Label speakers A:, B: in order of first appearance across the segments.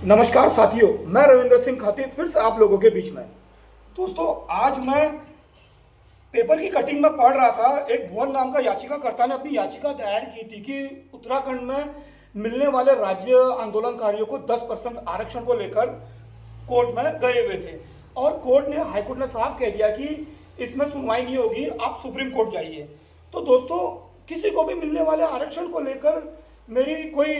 A: नमस्कार साथियों, मैं रविंद्र सिंह खाती फिर से आप लोगों के बीच में। दोस्तों, आज मैं पेपर की कटिंग में पढ़ रहा था। एक भुवन नाम का याचिकाकर्ता ने अपनी याचिका दायर की थी कि उत्तराखंड में मिलने वाले राज्य आंदोलनकारियों को 10% आरक्षण को लेकर कोर्ट में गए हुए थे और हाईकोर्ट ने साफ कह दिया कि इसमें सुनवाई नहीं होगी, आप सुप्रीम कोर्ट जाइए। तो दोस्तों, किसी को भी मिलने वाले आरक्षण को लेकर मेरी कोई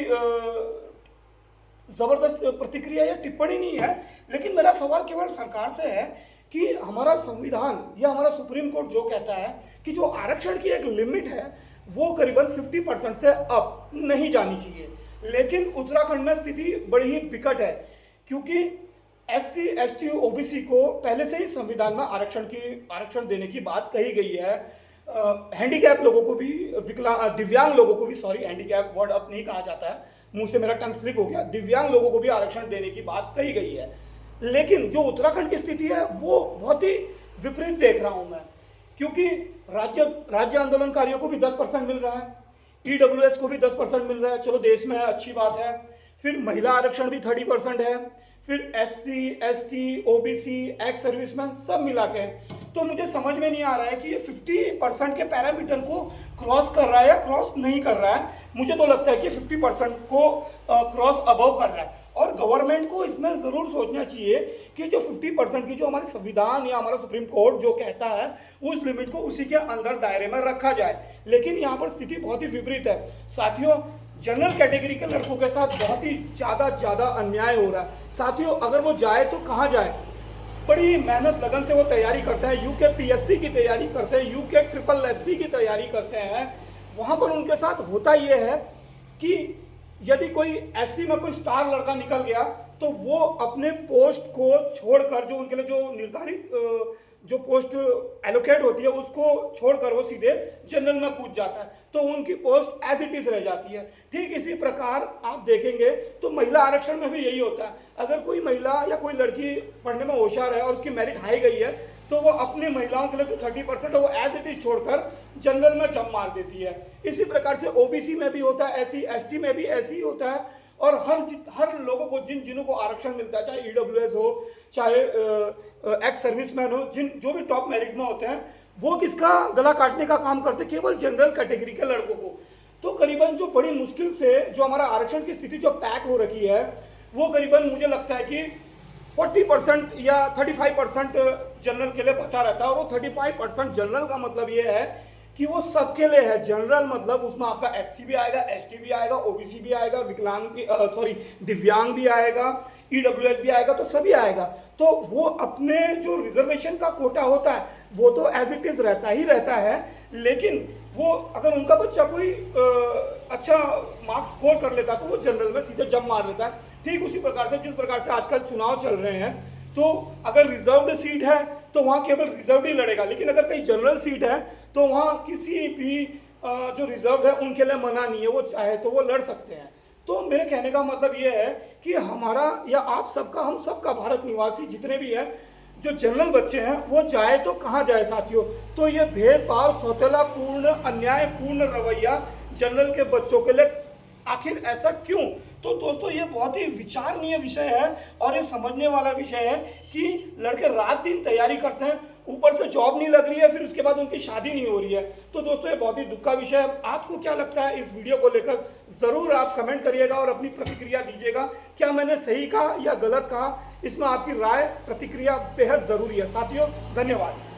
A: जबरदस्त प्रतिक्रिया या टिप्पणी नहीं है, लेकिन मेरा सवाल केवल सरकार से है कि हमारा संविधान या हमारा सुप्रीम कोर्ट जो कहता है कि जो आरक्षण की एक लिमिट है वो करीबन 50% से अप नहीं जानी चाहिए, लेकिन उत्तराखंड में स्थिति बड़ी ही विकट है क्योंकि SC ST OBC को पहले से ही संविधान में आरक्षण देने की बात कही गई है। हैंडीकैप लोगों को भी, दिव्यांग लोगों को भी, सॉरी हैंडीकैप वर्ड अब नहीं कहा जाता है, मुंह से मेरा टंग स्लिप हो गया, दिव्यांग लोगों को भी आरक्षण देने की बात कही गई है। लेकिन जो उत्तराखंड की स्थिति है वो बहुत ही विपरीत देख रहा हूं मैं, क्योंकि राज्य आंदोलनकारियों को भी 10% मिल रहा है, TWS को भी 10% मिल रहा है, चलो देश में है, अच्छी बात है। फिर महिला आरक्षण भी 30% है, फिर SC ST OBC ex serviceman सब मिला के। तो मुझे समझ में नहीं आ रहा है कि ये 50% के पैरामीटर को क्रॉस कर रहा है या क्रॉस नहीं कर रहा है। मुझे तो लगता है कि 50% को क्रॉस अबव कर रहा है और गवर्नमेंट को इसमें ज़रूर सोचना चाहिए कि जो 50% की जो हमारे संविधान या हमारा सुप्रीम कोर्ट जो कहता है उस लिमिट को उसी के अंदर दायरे में रखा जाए। लेकिन यहाँ पर स्थिति बहुत ही विपरीत है साथियों। जनरल कैटेगरी के लड़कों के साथ बहुत ही ज़्यादा अन्याय हो रहा है साथियों। अगर वो जाए तो कहाँ जाए? बड़ी मेहनत लगन से वो तैयारी करते हैं, UK PSC की तैयारी करते हैं, UK SSC की तैयारी करते हैं। वहाँ पर उनके साथ होता ये है कि यदि कोई SC में कोई स्टार लड़का निकल गया तो वो अपने पोस्ट को छोड़कर, जो उनके लिए जो निर्धारित जो पोस्ट एलोकेट होती है उसको छोड़कर वो सीधे जनरल में कूद जाता है, तो उनकी पोस्ट एज इट इज रह जाती है। ठीक इसी प्रकार आप देखेंगे तो महिला आरक्षण में भी यही होता है। अगर कोई महिला या कोई लड़की पढ़ने में होशियार है और उसकी मेरिट हाई गई है तो वो अपनी महिलाओं के लिए जो 30% है वो एज इट इज छोड़कर जनरल में जंप मार देती है। इसी प्रकार से OBC में भी होता है, SC ST में भी ऐसे ही होता है। और हर लोगों को जिन्हों को आरक्षण मिलता है, चाहे EWS हो, चाहे एक्स सर्विसमैन हो, जो भी टॉप मेरिट में होते हैं, वो किसका गला काटने का काम करते हैं? केवल जनरल कैटेगरी के लड़कों को। तो करीबन जो बड़ी मुश्किल से जो हमारा आरक्षण की स्थिति जो पैक हो रखी है वो करीबन मुझे लगता है कि 40% या 35% जनरल के लिए बचा रहता है। और वो 35% जनरल का मतलब ये है कि वो सबके लिए है। जनरल मतलब उसमें आपका SC भी आएगा, ST भी आएगा, OBC भी आएगा, विकलांग भी, दिव्यांग भी आएगा, EWS भी आएगा, तो सभी आएगा। तो वो अपने जो रिजर्वेशन का कोटा होता है वो तो एज इट इज रहता ही रहता है, लेकिन वो अगर उनका बच्चा कोई अच्छा मार्क्स स्कोर कर लेता तो वो जनरल में सीधे जंप मार लेता है। ठीक उसी प्रकार से जिस प्रकार से आजकल चुनाव चल रहे हैं, तो अगर रिजर्व्ड सीट है तो वहाँ केवल रिजर्व्ड ही लड़ेगा, लेकिन अगर कहीं जनरल सीट है तो वहाँ किसी भी जो रिजर्व है उनके लिए मना नहीं है, वो चाहे तो वो लड़ सकते हैं। तो मेरे कहने का मतलब ये है कि हमारा या आप सबका, हम सबका, भारत निवासी जितने भी हैं जो जनरल बच्चे हैं वो जाए तो कहाँ जाए साथियों? तो ये भेदभाव, सौतेलापूर्ण, अन्यायपूर्ण रवैया जनरल के बच्चों के लिए आखिर ऐसा क्यों? तो दोस्तों, ये बहुत ही विचारणीय विषय है और ये समझने वाला विषय है कि लड़के रात दिन तैयारी करते हैं, ऊपर से जॉब नहीं लग रही है, फिर उसके बाद उनकी शादी नहीं हो रही है। तो दोस्तों, ये बहुत ही दुख का विषय है। आपको क्या लगता है इस वीडियो को लेकर? जरूर आप कमेंट करिएगा और अपनी प्रतिक्रिया दीजिएगा। क्या मैंने सही कहा या गलत कहा? इसमें आपकी राय, प्रतिक्रिया बेहद जरूरी है साथियों। धन्यवाद।